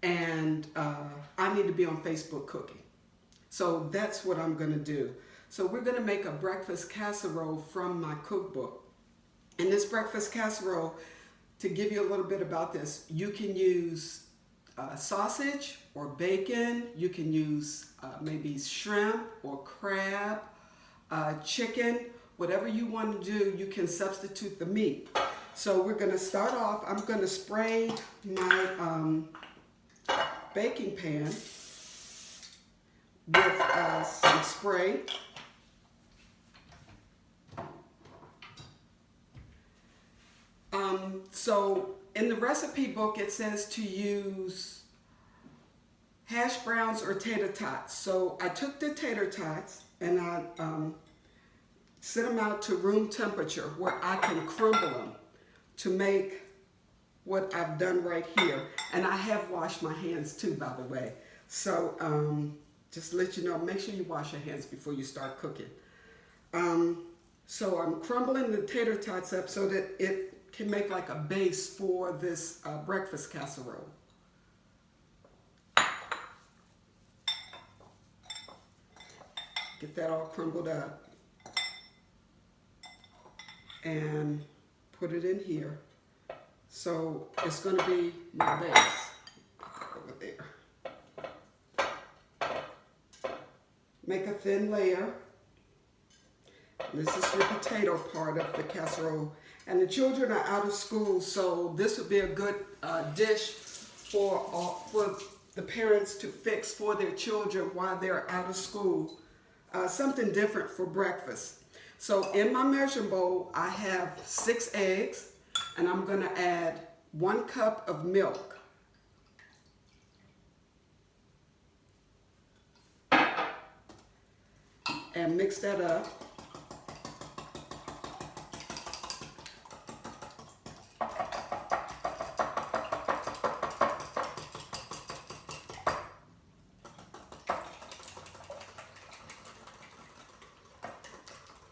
and I need to be on Facebook cooking. So that's what I'm going to do. So we're going to make a breakfast casserole from my cookbook. And this breakfast casserole, to give you a little bit about this, you can use sausage or bacon. You can use maybe shrimp or crab, chicken, whatever you want to do, you can substitute the meat. So we're going to start off, I'm going to spray my baking pan with some spray. So in the recipe book, it says to use hash browns or tater tots. So I took the tater tots and I set them out to room temperature where I can crumble them to make what I've done right here. And I have washed my hands too, by the way. So just to let you know, make sure you wash your hands before you start cooking. So I'm crumbling the tater tots up so that it can make like a base for this breakfast casserole. Get that all crumbled up and put it in here. So it's going to be my base over there. Make a thin layer. This is your potato part of the casserole. And the children are out of school, so this would be a good dish for the parents to fix for their children while they're out of school. Something different for breakfast. So in my measuring bowl, I have 6 eggs, and I'm going to add 1 cup of milk. And mix that up.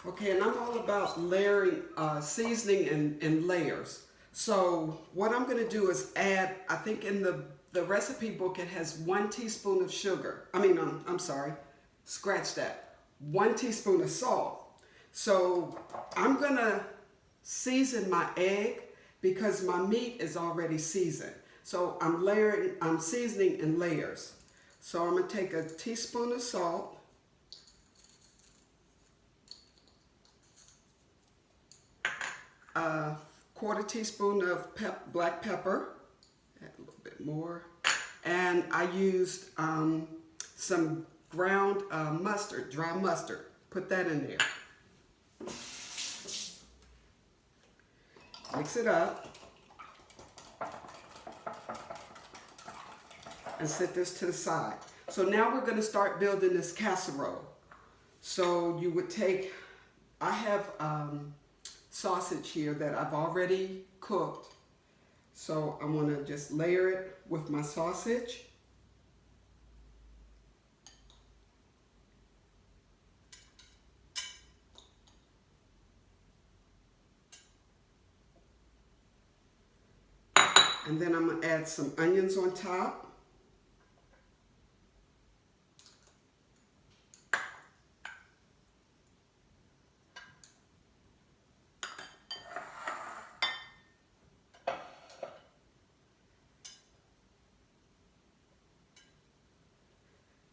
Okay, and I'm all about layering, seasoning in layers. So what I'm going to do is add, I think in the recipe book it has 1 teaspoon of sugar. I'm sorry, scratch that. 1 teaspoon of salt. So I'm going to season my egg because my meat is already seasoned. So I'm seasoning in layers. So I'm going to take a teaspoon of salt. A 1/4 teaspoon of black pepper, add a little bit more, and I used some ground mustard, dry mustard. Put that in there. Mix it up and set this to the side. So now we're going to start building this casserole. So you would take, I have sausage here that I've already cooked. So I want to just layer it with my sausage. And then I'm going to add some onions on top.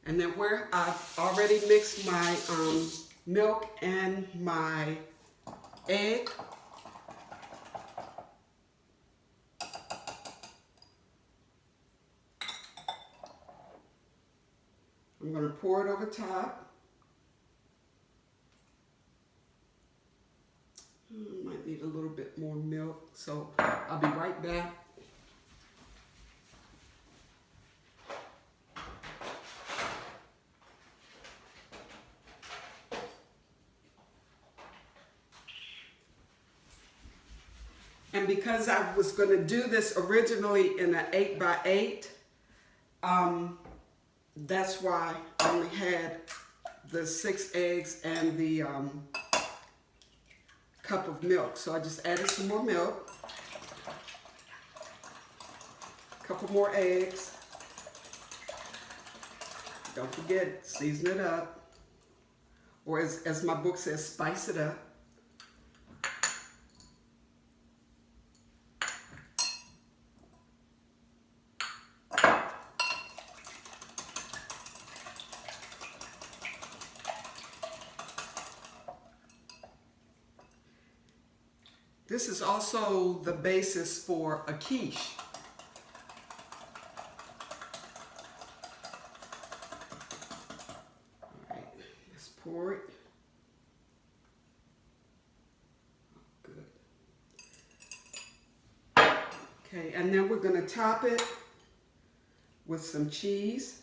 And then where I've already mixed my milk and my egg, I'm going to pour it over top. Might need a little bit more milk, so I'll be right back. And because I was going to do this originally in an 8x8, that's why I only had the 6 eggs and the cup of milk. So I just added some more milk, a couple more eggs, Don't forget, season it up. Or as my book says, spice it up. This is also the basis for a quiche. All right, let's pour it. Good. Okay, and then we're going to top it with some cheese.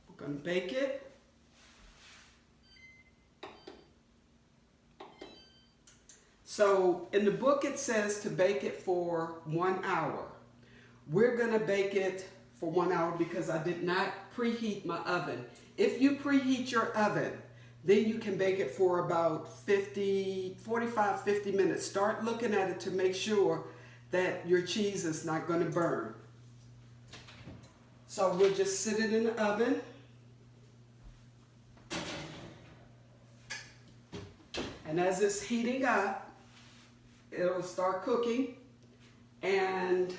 We're going to bake it. So in the book it says to bake it for 1 hour. We're going to bake it for 1 hour because I did not preheat my oven. If you preheat your oven, then you can bake it for about 45, 50 minutes. Start looking at it to make sure that your cheese is not going to burn. So we'll just sit it in the oven. And as it's heating up, it'll start cooking. And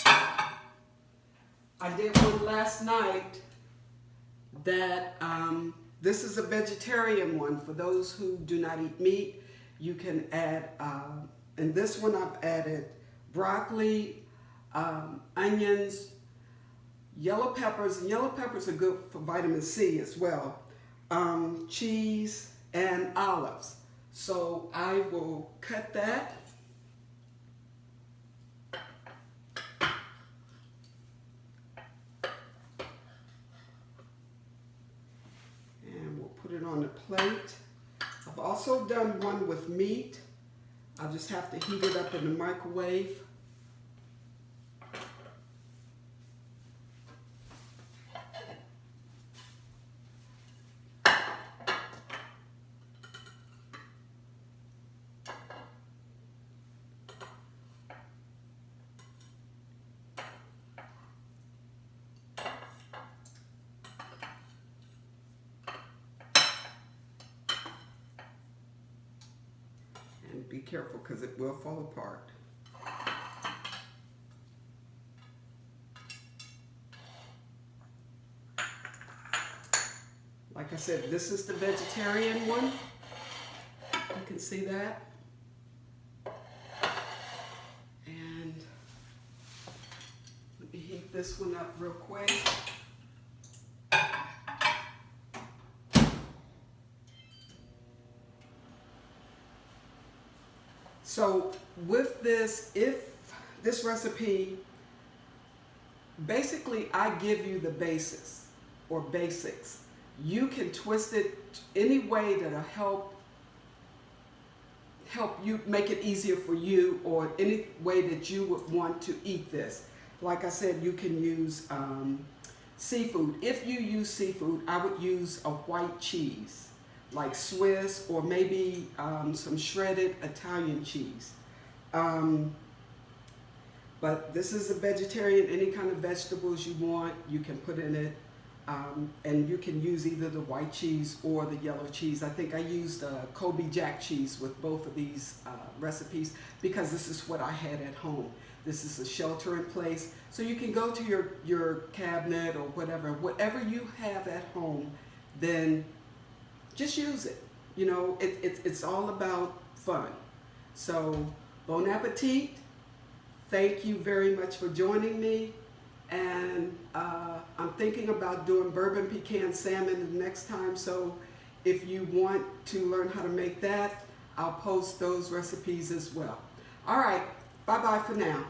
I did one last night that this is a vegetarian one. For those who do not eat meat, you can add, in this one I've added broccoli, onions, yellow peppers, and yellow peppers are good for vitamin C as well, cheese, and olives. So I will cut that. And we'll put it on the plate. I've also done one with meat. I'll just have to heat it up in the microwave. And be careful because it will fall apart. Like I said, this is the vegetarian one. You can see that. And let me heat this one up real quick. So with this, if this recipe, basically I give you the basis or basics. You can twist it any way that'll help you make it easier for you, or any way that you would want to eat this. Like I said, you can use seafood. If you use seafood, I would use a white cheese, like Swiss, or maybe some shredded Italian cheese. But this is a vegetarian. Any kind of vegetables you want, you can put in it. And you can use either the white cheese or the yellow cheese. I think I used Kobe Jack cheese with both of these recipes because this is what I had at home. This is a shelter-in place. So you can go to your cabinet or whatever you have at home, then just use it. You know, it's all about fun. So, bon appetit. Thank you very much for joining me. And I'm thinking about doing bourbon pecan salmon the next time. So if you want to learn how to make that, I'll post those recipes as well. All right. Bye-bye for now.